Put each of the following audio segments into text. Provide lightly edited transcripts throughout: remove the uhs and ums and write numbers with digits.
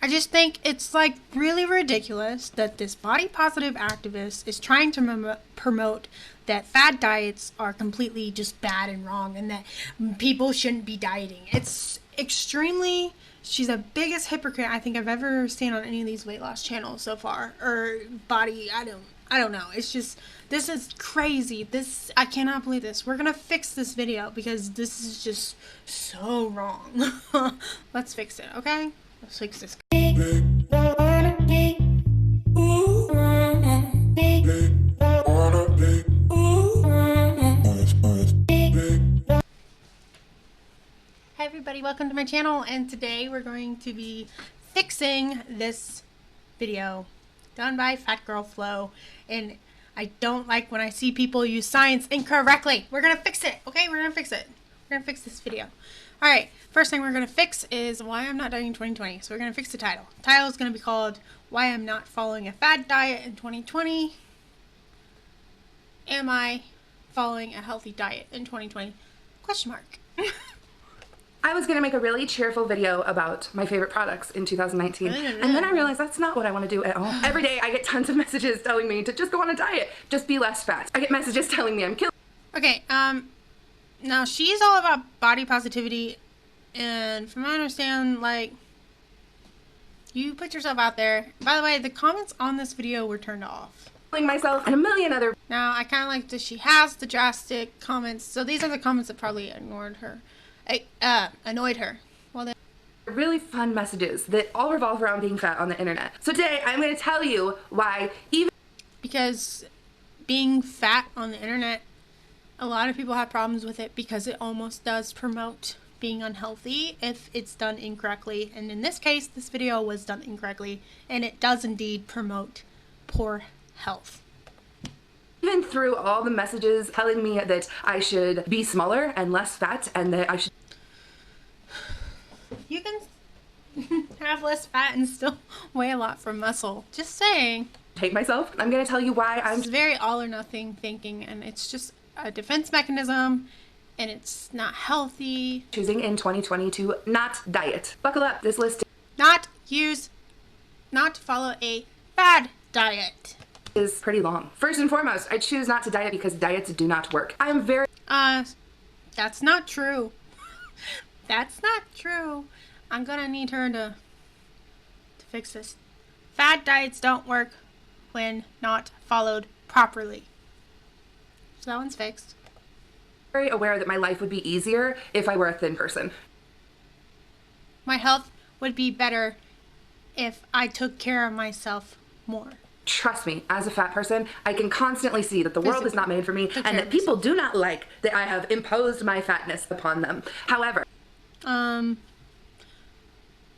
I just think it's like really ridiculous that this body positive activist is trying to promote that fad diets are completely just bad and wrong and that people shouldn't be dieting. It's extremely, she's the biggest hypocrite I think I've ever seen on any of these weight loss channels so far, or body, I don't know. It's just, this is crazy. I cannot believe this. We're gonna fix this video because this is just so wrong. Let's fix it, okay? Let's fix this. Hey everybody, welcome to my channel, and today we're going to be fixing this video done by FATGIRLFLOW, and I don't like when I see people use science incorrectly. We're gonna fix it, okay? We're gonna fix it. We're gonna fix this video. Alright, first thing we're going to fix is why I'm not dieting in 2020. So we're going to fix the title. The title is going to be called Why I'm Not Following a Fad Diet in 2020. Am I following a healthy diet in 2020? Question mark. I was going to make a really cheerful video about my favorite products in 2019. And then I realized that's not what I want to do at all. Every day I get tons of messages telling me to just go on a diet. Just be less fat. I get messages telling me I'm killing. Okay, now, she's all about body positivity, and from what I understand, like, you put yourself out there. By the way, the comments on this video were turned off. Myself and a million other. Now, I kind of like that she has the drastic comments, so these are the comments that probably annoyed her. Well, then, really fun messages that all revolve around being fat on the internet. So today, I'm going to tell you why because being fat on the internet, a lot of people have problems with it because it almost does promote being unhealthy if it's done incorrectly. And in this case, this video was done incorrectly, and it does indeed promote poor health. Even through all the messages telling me that I should be smaller and less fat and that I should... You can have less fat and still weigh a lot from muscle. Just saying. Take myself. I'm going to tell you why It's very all or nothing thinking, and it's just a defense mechanism, and it's not healthy. Choosing in 2020 to not diet. Buckle up, this list not follow a fad diet is pretty long. First and foremost, I choose not to diet because diets do not work. I am very that's not true. That's not true. I'm gonna need her to fix this. Fad diets don't work when not followed properly. So that one's fixed. Very aware that my life would be easier if I were a thin person. My health would be better if I took care of myself more. Trust me, as a fat person, I can constantly see that the world is not made for me and that people do not like that I have imposed my fatness upon them. However,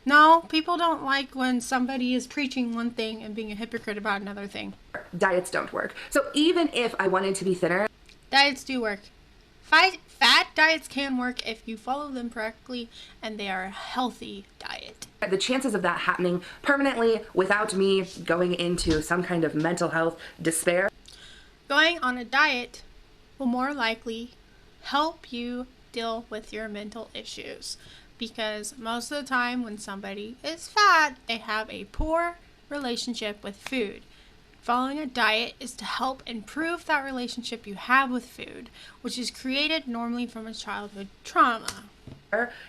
no, people don't like when somebody is preaching one thing and being a hypocrite about another thing. Diets don't work. So even if I wanted to be thinner, diets do work. Fat diets can work if you follow them correctly and they are a healthy diet. The chances of that happening permanently without me going into some kind of mental health despair. Going on a diet will more likely help you deal with your mental issues, because most of the time when somebody is fat, they have a poor relationship with food. Following a diet is to help improve that relationship you have with food, which is created normally from a childhood trauma.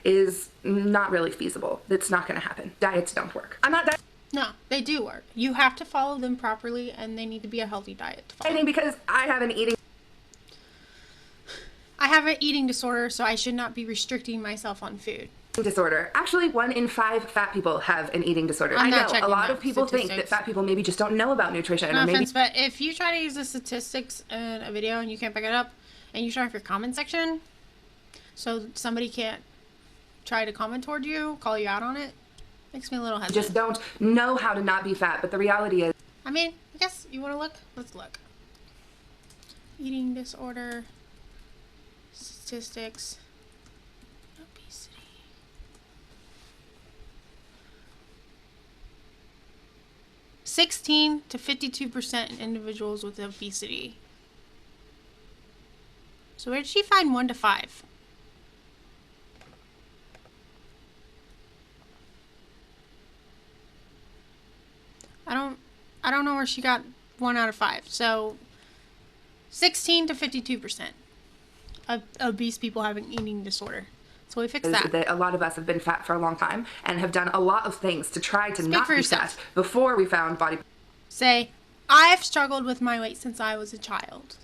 Is not really feasible. It's not going to happen. Diets don't work. I'm not dieting. No, they do work. You have to follow them properly, and they need to be a healthy diet to follow. Because I have an eating disorder, so I should not be restricting myself on food. Disorder. Actually, 1 in 5 fat people have an eating disorder. I know a lot of people think that fat people maybe just don't know about nutrition. No offense, but if you try to use the statistics in a video and you can't back it up, and you turn off your comment section so somebody can't try to comment toward you, call you out on it, makes me a little hesitant. Just don't know how to not be fat, but the reality is... I mean, I guess you want to look? Let's look. Eating disorder, statistics, obesity. 16 to 52% in individuals with obesity. So where did she find 1 to 5? I don't know where she got 1 out of 5. So 16 to 52% of obese people have an eating disorder. So we fixed that. A lot of us have been fat for a long time and have done a lot of things to try to not be fat before we found body Say, I've struggled with my weight since I was a child.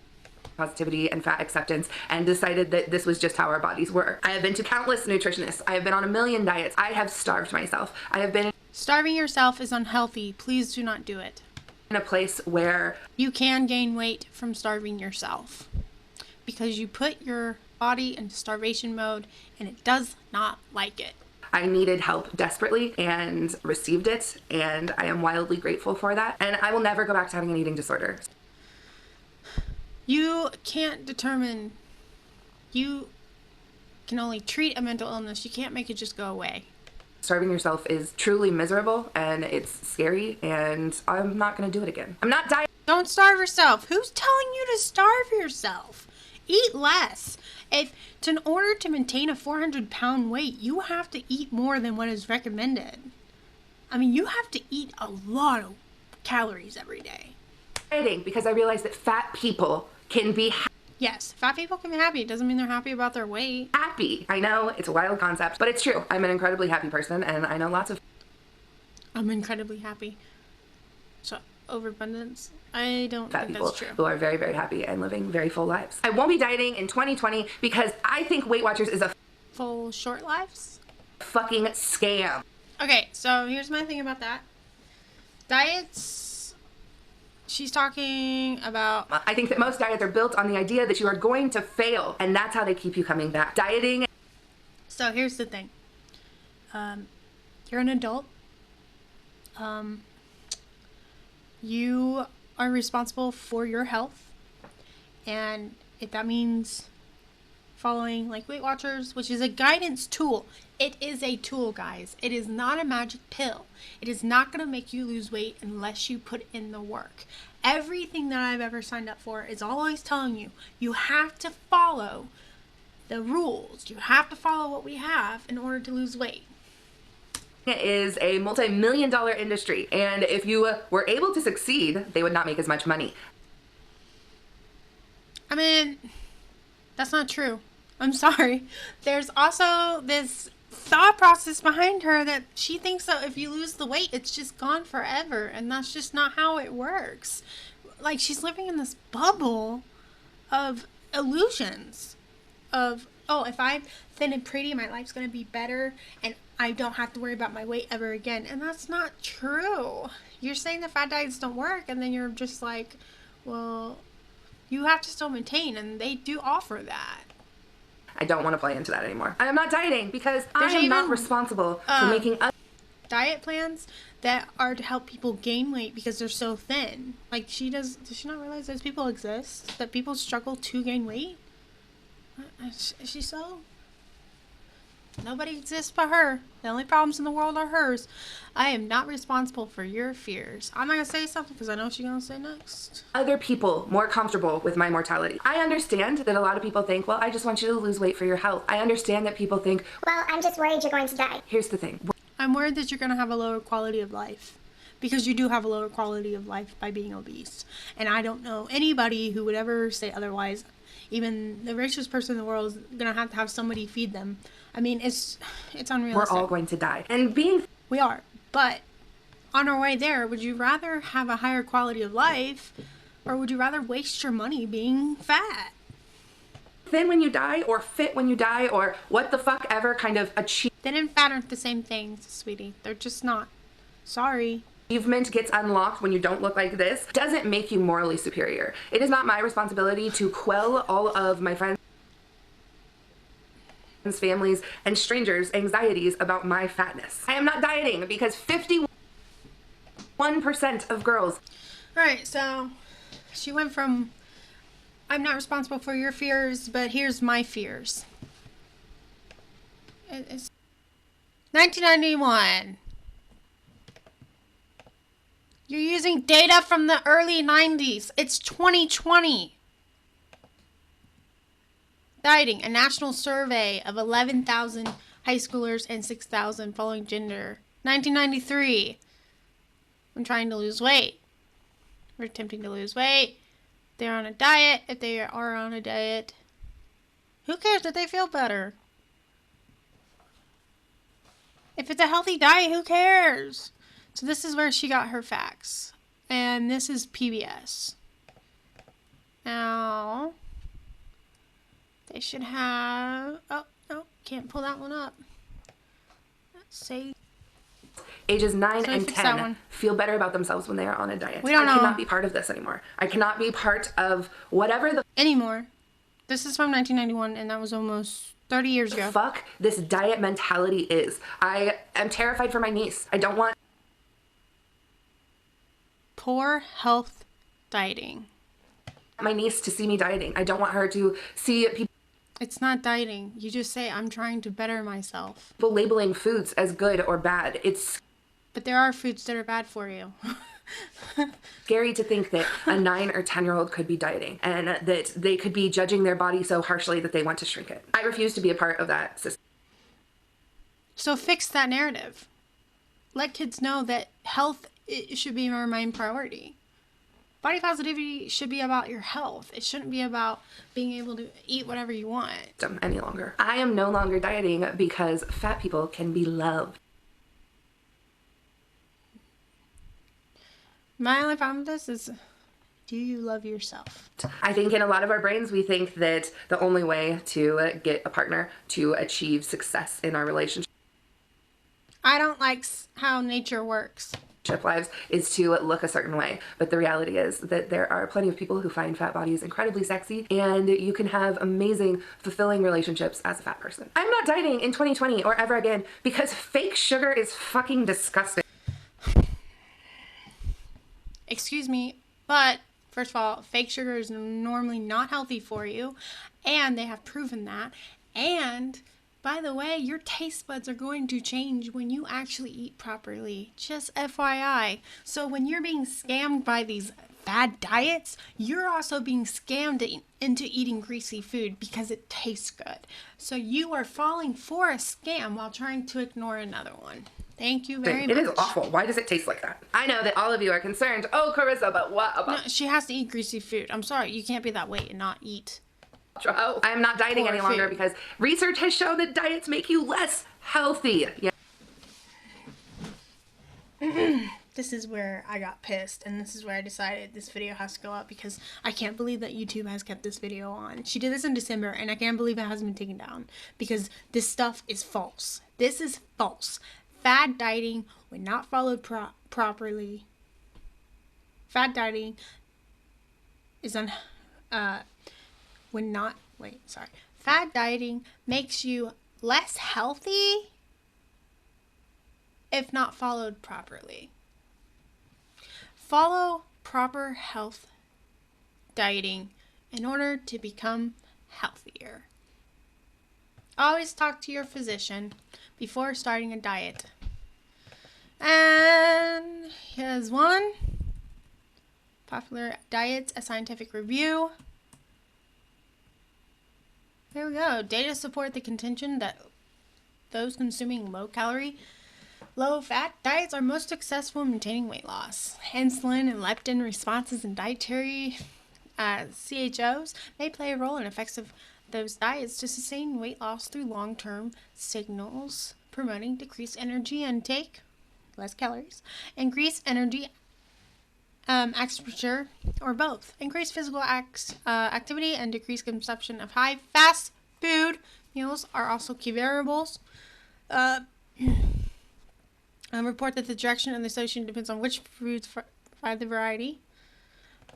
Positivity and fat acceptance, and decided that this was just how our bodies were. I have been to countless nutritionists. I have been on a million diets. I have starved myself. I have been... Starving yourself is unhealthy. Please do not do it. In a place where... You can gain weight from starving yourself. Because you put your body into starvation mode and it does not like it. I needed help desperately and received it, and I am wildly grateful for that. And I will never go back to having an eating disorder. You can't determine, you can only treat a mental illness. You can't make it just go away. Starving yourself is truly miserable and it's scary, and I'm not going to do it again. I'm not dieting. Don't starve yourself. Who's telling you to starve yourself? Eat less. In order to maintain a 400-pound weight, you have to eat more than what is recommended. I mean, you have to eat a lot of calories every day. Dieting because I realized that fat people can be Yes, fat people can be happy. It doesn't mean they're happy about their weight. happy. I know it's a wild concept, but it's true. I'm an incredibly happy person, and I know lots of... I'm incredibly happy. So, overabundance? I don't fat think people that's true. who are very, very happy and living very full lives. I won't be dieting in 2020 because I think Weight Watchers is a Full short lives? fucking scam. Okay, so here's my thing about that. Diets, she's talking about... I think that most diets are built on the idea that you are going to fail, and that's how they keep you coming back. Dieting... So here's the thing. You're an adult. You are responsible for your health. And if that means following like Weight Watchers, which is a guidance tool. It is a tool, guys. It is not a magic pill. It is not going to make you lose weight unless you put in the work. Everything that I've ever signed up for is always telling you, you have to follow the rules. You have to follow what we have in order to lose weight. It is a multi-million-dollar industry, and if you were able to succeed, they would not make as much money. I mean, that's not true. I'm sorry. There's also this thought process behind her that she thinks that if you lose the weight, it's just gone forever, and that's just not how it works. Like, she's living in this bubble of illusions of, oh, if I'm thin and pretty, my life's going to be better, and I don't have to worry about my weight ever again. And that's not true. You're saying that fat diets don't work, and then you're just like, well, you have to still maintain, and they do offer that. I don't want to play into that anymore. I am not dieting because I am not responsible for making diet plans that are to help people gain weight because they're so thin. Like, does she not realize those people exist? That people struggle to gain weight? Is she so? Nobody exists but her. The only problems in the world are hers. I am not responsible for your fears. I'm not going to say something because I know what she's going to say next. Other people more comfortable with my mortality. I understand that a lot of people think, well, I just want you to lose weight for your health. I understand that people think, well, I'm just worried you're going to die. Here's the thing. I'm worried that you're going to have a lower quality of life. Because you do have a lower quality of life by being obese. And I don't know anybody who would ever say otherwise. Even the richest person in the world is going to have somebody feed them. I mean, it's unrealistic. We're all going to die. And we are. But on our way there, would you rather have a higher quality of life, or would you rather waste your money being fat? Thin when you die, or fit when you die, or what the fuck ever kind of Thin and fat aren't the same things, sweetie. They're just not. Sorry. Achievement gets unlocked when you don't look like this doesn't make you morally superior. It is not my responsibility to quell all of my friends, families, and strangers' anxieties about my fatness. I am not dieting because 51% of girls... Alright, so she went from, I'm not responsible for your fears, but here's my fears. It's 1991. You're using data from the early 90s. It's 2020. Dieting, a national survey of 11,000 high schoolers and 6,000 following gender. 1993. I'm trying to lose weight. We're attempting to lose weight. They're on a diet. If they are on a diet, who cares that they feel better? If it's a healthy diet, who cares? So this is where she got her facts. And this is PBS. Now, they should have... Oh, no, can't pull that one up. Let's see. Ages 9 and 10 feel better about themselves when they are on a diet. I cannot be part of this anymore. I cannot be part of whatever the... Anymore. This is from 1991, and that was almost 30 years ago. Fuck this diet mentality is. I am terrified for my niece. I don't want... Poor health dieting. My niece to see me dieting. I don't want her to see people... It's not dieting. You just say, I'm trying to better myself. People labeling foods as good or bad. It's... But there are foods that are bad for you. Scary to think that a 9 or 10-year-old could be dieting and that they could be judging their body so harshly that they want to shrink it. I refuse to be a part of that system. So fix that narrative. Let kids know that health should be our main priority. Body positivity should be about your health. It shouldn't be about being able to eat whatever you want. Any longer. I am no longer dieting because fat people can be loved. My only problem with this is, do you love yourself? I think in a lot of our brains, we think that the only way to get a partner to achieve success in our relationship I don't like how nature works. Lives is to look a certain way. But the reality is that there are plenty of people who find fat bodies incredibly sexy, and you can have amazing, fulfilling relationships as a fat person. I'm not dieting in 2020 or ever again because fake sugar is fucking disgusting. Excuse me, but first of all, fake sugar is normally not healthy for you, and they have proven that. And by the way, your taste buds are going to change when you actually eat properly. Just FYI. So when you're being scammed by these bad diets, you're also being scammed into eating greasy food because it tastes good. So you are falling for a scam while trying to ignore another one. Thank you very much. It is awful. Why does it taste like that? I know that all of you are concerned. Oh, Carissa, but what about... No, she has to eat greasy food. I'm sorry. You can't be that weight and not eat. Oh, I'm not dieting any longer because research has shown that diets make you less healthy. Yeah. This is where I got pissed, and this is where I decided this video has to go up because I can't believe that YouTube has kept this video on. She did this in December, and I can't believe it hasn't been taken down because this stuff is false. This is false. Fad dieting, when not followed properly, fad dieting is fad dieting makes you less healthy if not followed properly. Follow proper health dieting in order to become healthier. Always talk to your physician before starting a diet. And here's one. Popular Diets, a Scientific Review. There we go. Data support the contention that those consuming low-calorie, low-fat diets are most successful in maintaining weight loss. Insulin and leptin responses in dietary CHOs may play a role in effects of those diets to sustain weight loss through long-term signals, promoting decreased energy intake, less calories, increased energy expenditure, or both. Increased physical activity and decreased consumption of high fast food meals are also key variables. Report that the direction of the association depends on which foods provide the variety.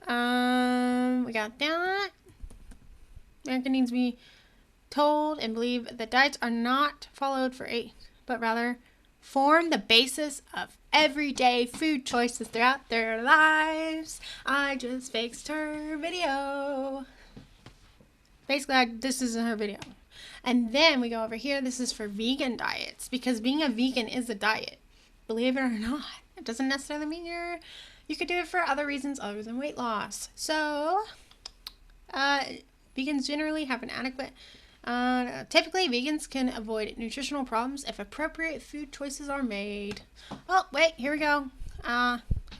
We got that. American needs to be told and believe that diets are not followed for aid, but rather form the basis of everyday food choices throughout their lives. I just fixed her video. Basically, this isn't her video. And then we go over here. This is for vegan diets because being a vegan is a diet. Believe it or not. It doesn't necessarily mean you could do it for other reasons other than weight loss. So, vegans generally have an adequate... typically, vegans can avoid nutritional problems if appropriate food choices are made. Oh, wait, here we go.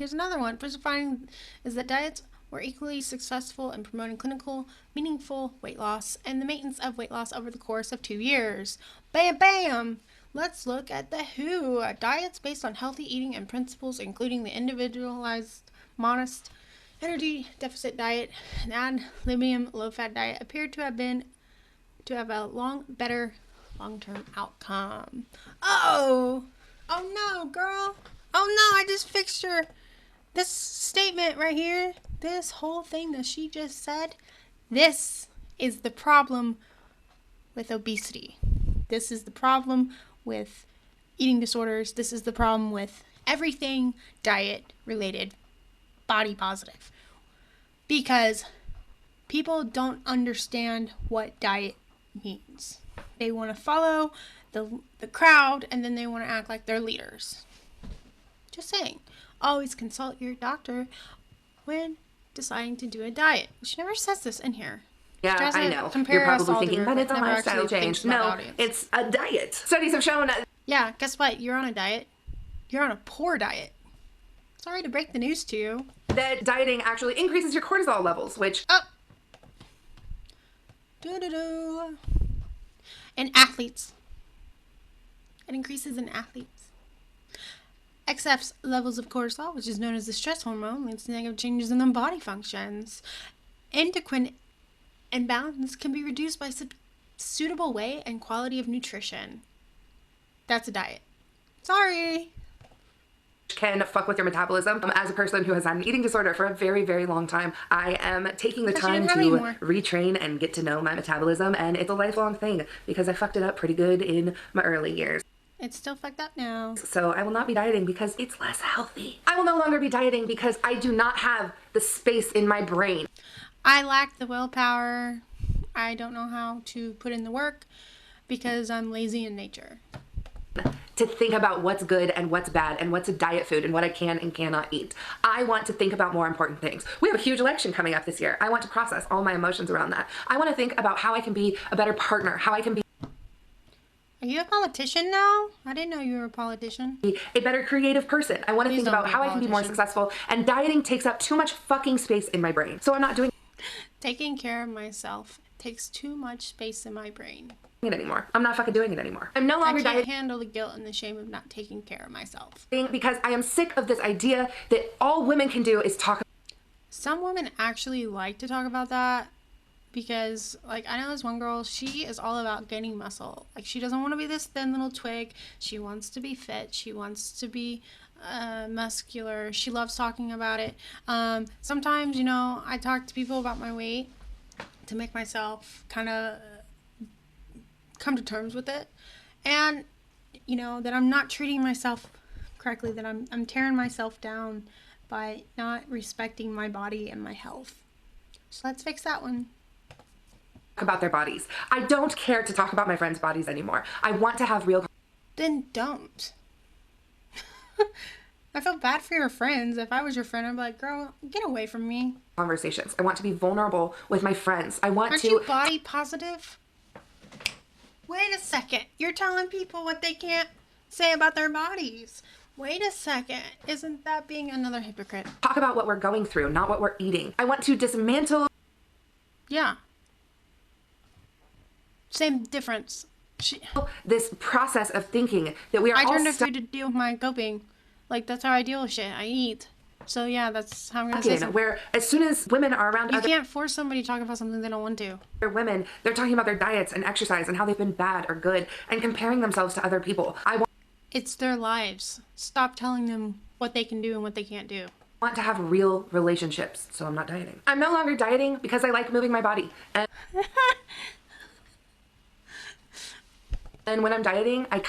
here's another one. First finding is that diets were equally successful in promoting clinical, meaningful weight loss and the maintenance of weight loss over the course of 2 years. Bam, bam! Let's look at the WHO. Diets based on healthy eating and principles, including the individualized, modest, energy deficit diet and ad libitum low-fat diet, appear to have a better long-term outcome. Oh no, girl. Oh no, I just fixed this statement right here. This whole thing that she just said. This is the problem with obesity. This is the problem with eating disorders. This is the problem with everything diet related, body positive. Because people don't understand what diet means. They want to follow the crowd, and then they want to act like they're leaders. Just saying. Always consult your doctor when deciding to do a diet. She never says this in here. Yeah, I know. You're probably thinking, but it's a lifestyle change. No, it's a diet. Studies have shown that. Yeah, guess what? You're on a diet. You're on a poor diet. Sorry to break the news to you. That dieting actually increases your cortisol levels, which... In athletes. It increases in athletes. Excess levels of cortisol, which is known as the stress hormone, leads to negative changes in the body functions. Endocrine imbalance can be reduced by suitable weight and quality of nutrition. That's a diet. Sorry. Can fuck with your metabolism. As a person who has had an eating disorder for a very, very long time, I am taking the time to retrain and get to know my metabolism, and it's a lifelong thing because I fucked it up pretty good in my early years. It's still fucked up now. So I will not be dieting because it's less healthy. I will no longer be dieting because I do not have the space in my brain. I lack the willpower. I don't know how to put in the work because I'm lazy in nature. To think about what's good and what's bad and what's a diet food and what I can and cannot eat. I want to think about more important things. We have a huge election coming up this year. I want to process all my emotions around that. I want to think about how I can be a better partner, how I can be Are you a politician now? I didn't know you were a politician. a better creative person. I want to think about how I can be more successful, and dieting takes up too much fucking space in my brain. So I'm not doing Taking care of myself takes too much space in my brain. it anymore. I'm not fucking doing it anymore. I'm no longer I can't dieting handle the guilt and the shame of not taking care of myself. because I am sick of this idea that all women can do is talk. Some women actually like to talk about that because, like, I know this one girl, she is all about gaining muscle. Like, she doesn't want to be this thin little twig. She wants to be fit. She wants to be muscular. She loves talking about it. Sometimes, you know, I talk to people about my weight to make myself kind of come to terms with it, and you know that I'm not treating myself correctly, that I'm tearing myself down by not respecting my body and my health. So let's fix that one. About their bodies. I don't care to talk about my friends' bodies anymore. I want to have real. Then don't. I feel bad for your friends. If I was your friend, I'd be like, girl, get away from me. Conversations. I want to be vulnerable with my friends. I want Aren't you body positive? Wait a second. You're telling people what they can't say about their bodies. Wait a second. Isn't that being another hypocrite? Talk about what we're going through, not what we're eating. I want to dismantle. Yeah. Same difference. This process of thinking that we are I turn to food to deal with my coping. Like, that's how I deal with shit. I eat. So yeah, that's how I'm gonna say something. Where as soon as women are around you can't force somebody to talk about something they don't want to. Women, they're talking about their diets and exercise and how they've been bad or good and comparing themselves to other people. It's their lives. Stop telling them what they can do and what they can't do. I want to have real relationships, so I'm not dieting. I'm no longer dieting because I like moving my body. And when I'm dieting, I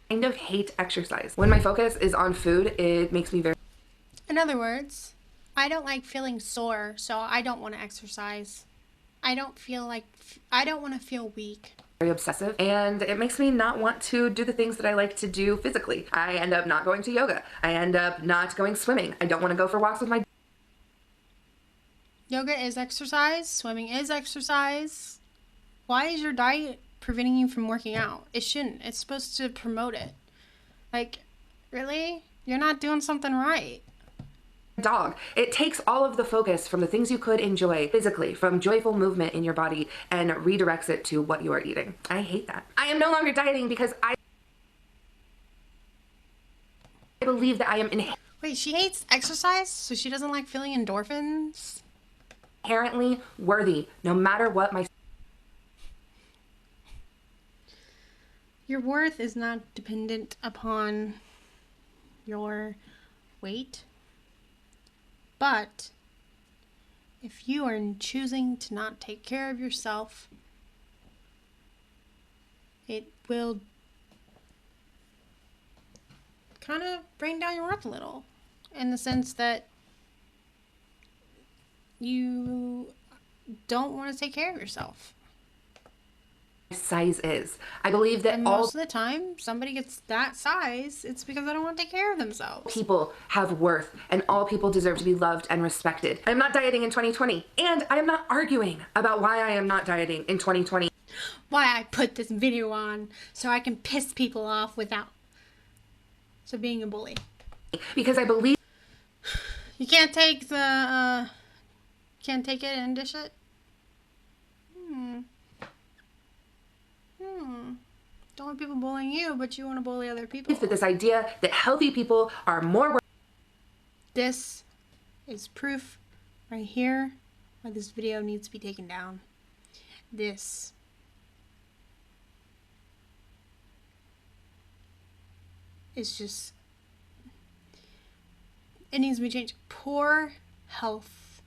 kind of hate exercise. When my focus is on food, it makes me very... In other words, I don't like feeling sore, so I don't want to exercise. I don't want to feel weak. Very obsessive, and it makes me not want to do the things that I like to do physically. I end up not going to yoga. I end up not going swimming. I don't want to go for walks with my... Yoga is exercise. Swimming is exercise. Why is your diet preventing you from working out? It shouldn't. It's supposed to promote it. Like, really? You're not doing something right. Dog. It takes all of the focus from the things you could enjoy physically, from joyful movement in your body, and redirects it to what you are eating. I hate that. I am no longer dieting because I believe that I am Wait, she hates exercise, so she doesn't like feeling endorphins? inherently worthy, no matter what my... Your worth is not dependent upon your weight. But if you are choosing to not take care of yourself, it will kind of bring down your worth a little, in the sense that you don't want to take care of yourself. size is. I believe that And all most of the time, somebody gets that size, it's because they don't want to take care of themselves. people have worth and all people deserve to be loved and respected. I'm not dieting in 2020, and I am not arguing about why I am not dieting in 2020. Why I put this video on so I can piss people off without being a bully. Because I believe You can't take the can't take it and dish it. Don't want people bullying you, but you want to bully other people. that this idea that healthy people are more worth. This is proof right here why this video needs to be taken down. This is just, it needs to be changed. Poor health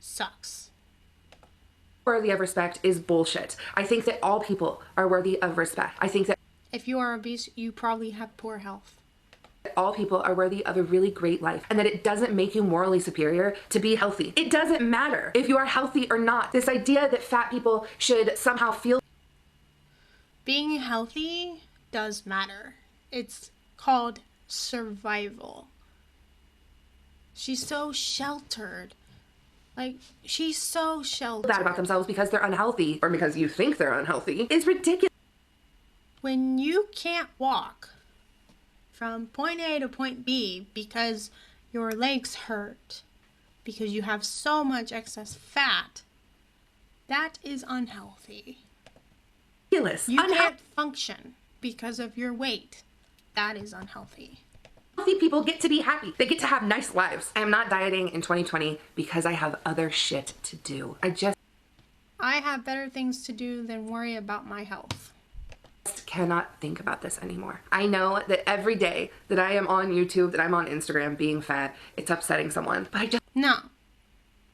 sucks. Worthy of respect is bullshit. I think that all people are worthy of respect. I think that If you are obese, you probably have poor health. all people are worthy of a really great life, and that it doesn't make you morally superior to be healthy. It doesn't matter if you are healthy or not. This idea that fat people should somehow feel Being healthy does matter. It's called survival. She's so sheltered. Like, she's so sheltered. bad about themselves because they're unhealthy or because you think they're unhealthy is ridiculous. When you can't walk from point A to point B because your legs hurt, because you have so much excess fat, that is unhealthy. You can't function because of your weight. That is unhealthy. Healthy people get to be happy. They get to have nice lives. I am not dieting in 2020 because I have other shit to do. I have better things to do than worry about my health. Cannot think about this anymore. I know that every day that I am on YouTube, that I'm on Instagram being fat, it's upsetting someone, but I just No.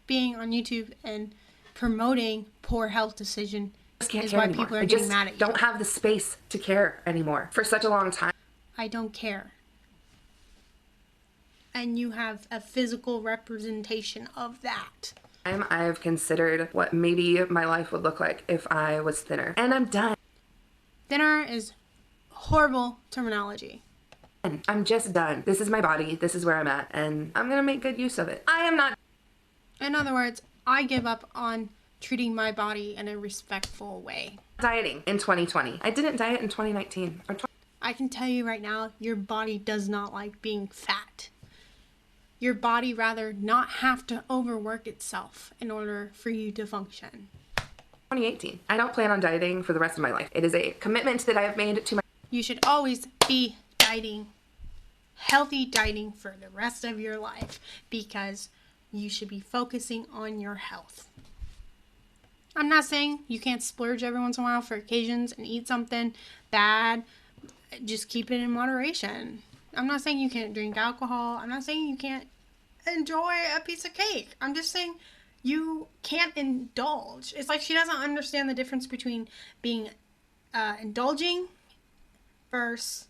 Being on YouTube and promoting poor health decision can't is care why anymore. people are I getting just mad at you. don't have the space to care anymore for such a long time. I don't care. And you have a physical representation of that. I've considered what maybe my life would look like if I was thinner, and I'm done. Thinner is horrible terminology. I'm just done. This is my body. This is where I'm at, and I'm gonna make good use of it. I am not In other words, I give up on treating my body in a respectful way. dieting in 2020. I didn't diet in 2019 or I can tell you right now, your body does not like being fat. Your body rather not have to overwork itself in order for you to function. 2018. I don't plan on dieting for the rest of my life. It is a commitment that I have made to my... You should always be dieting, healthy dieting for the rest of your life, because you should be focusing on your health. I'm not saying you can't splurge every once in a while for occasions and eat something bad. Just keep it in moderation. I'm not saying you can't drink alcohol. I'm not saying you can't enjoy a piece of cake. I'm just saying you can't indulge. It's like she doesn't understand the difference between being indulging versus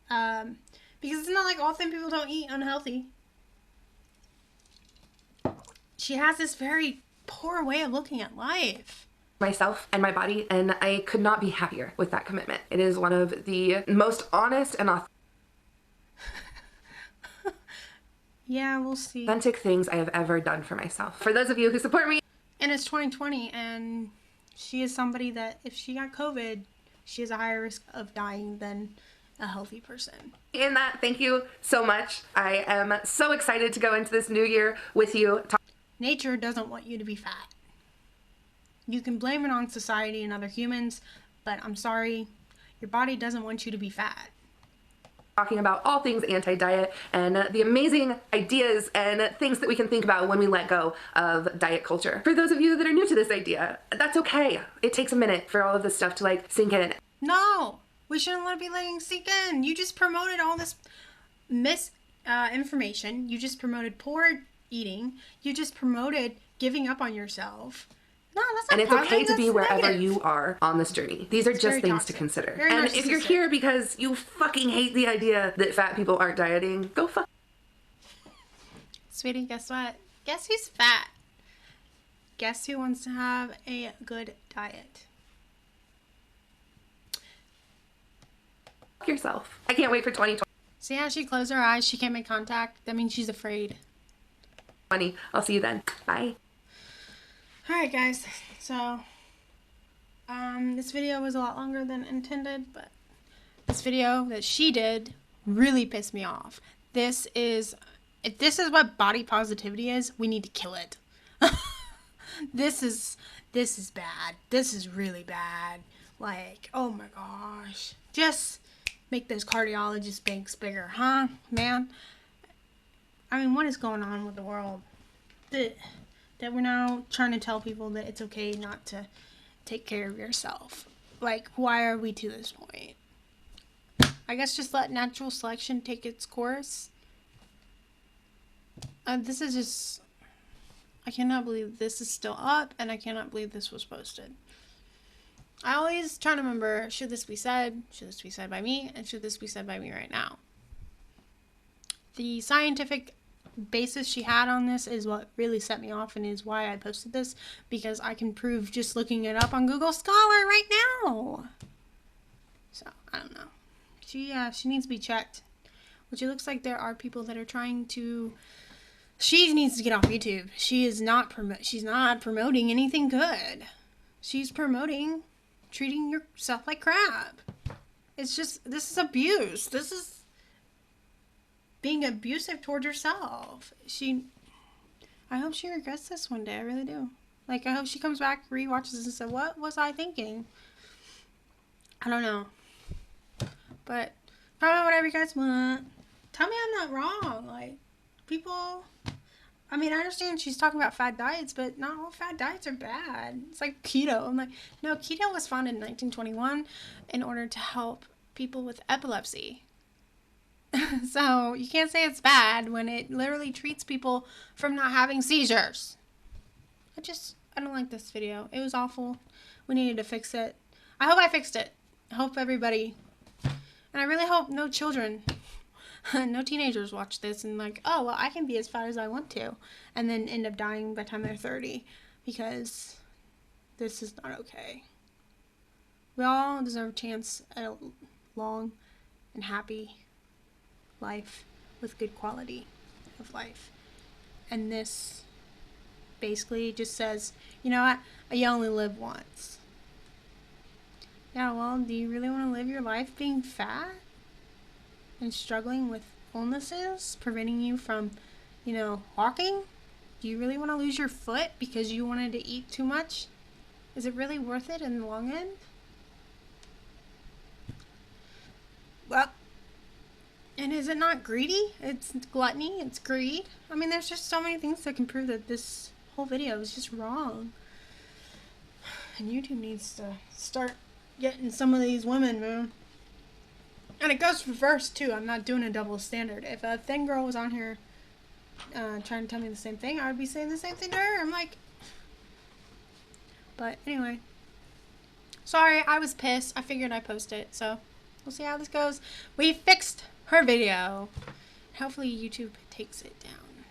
because it's not like all thin people don't eat unhealthy. She has this very poor way of looking at life. myself and my body, and I could not be happier with that commitment. It is one of the most honest and Yeah, we'll see. authentic things I have ever done for myself. For those of you who support me, And it's 2020, and she is somebody that if she got COVID, she has a higher risk of dying than a healthy person. In that, thank you so much. I am so excited to go into this new year with you. Nature doesn't want you to be fat. You can blame it on society and other humans, but I'm sorry, your body doesn't want you to be fat. Talking about all things anti-diet and the amazing ideas and things that we can think about when we let go of diet culture. For those of you that are new to this idea, that's okay. It takes a minute for all of this stuff to like sink in. No, we shouldn't let it be letting sink in. You just promoted all this misinformation. You just promoted poor eating. You just promoted giving up on yourself. No, that's not. And it's okay to be wherever you are on this journey. These are just things to consider. And if you're here because you fucking hate the idea that fat people aren't dieting, go fuck. Sweetie, guess what? Guess who's fat? Guess who wants to have a good diet? Fuck yourself. I can't wait for 2020. See how she closed her eyes? She can't make contact. That means she's afraid. I'll see you then. Bye. Alright guys, so this video was a lot longer than intended, but this video that she did really pissed me off. If this is what body positivity is, we need to kill it. This is bad. This is really bad. Like, oh my gosh. Just make those cardiologist banks bigger, huh, man? I mean, what is going on with the world? That we're now trying to tell people that it's okay not to take care of yourself. Like, why are we to this point? I guess just let natural selection take its course. This is just... I cannot believe this is still up, and I cannot believe this was posted. I always try to remember, should this be said? Should this be said by me? And should this be said by me right now? The scientific basis she had on this is what really set me off and is why I posted this, because I can prove just looking it up on Google Scholar right now. So, I don't know. She needs to be checked. Which it looks like there are people that are trying to... She needs to get off YouTube. She's not promoting anything good. She's promoting treating yourself like crap. It's just, this is abuse. This is being abusive towards herself. I hope she regrets this one day. I really do. Like, I hope she comes back, rewatches this and says, what was I thinking? I don't know. But comment whatever you guys want. Tell me I'm not wrong. Like, people... I mean, I understand she's talking about fad diets, but not all fad diets are bad. It's like keto. I'm like, no, keto was founded in 1921 in order to help people with epilepsy. So you can't say it's bad when it literally treats people from not having seizures. I don't like this video. It was awful. We needed to fix it. I hope I fixed it. I hope everybody, and I really hope no children, no teenagers watch this and like, oh, well, I can be as fat as I want to, and then end up dying by the time they're 30, because this is not okay. We all deserve a chance at a long and happy life with good quality of life. And this basically just says, you know what, you only live once. Yeah, well, do you really want to live your life being fat and struggling with illnesses preventing you from, walking? Do you really want to lose your foot because you wanted to eat too much? Is it really worth it in the long end? Well, and is it not greedy? It's gluttony, it's greed. I mean, there's just so many things that can prove that this whole video is just wrong. And YouTube needs to start getting some of these women, man. And it goes reverse, too. I'm not doing a double standard. If a thin girl was on here trying to tell me the same thing, I would be saying the same thing to her. I'm like... But anyway. Sorry, I was pissed. I figured I'd post it, so... We'll see how this goes. We fixed her video. Hopefully YouTube takes it down.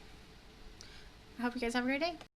I hope you guys have a great day.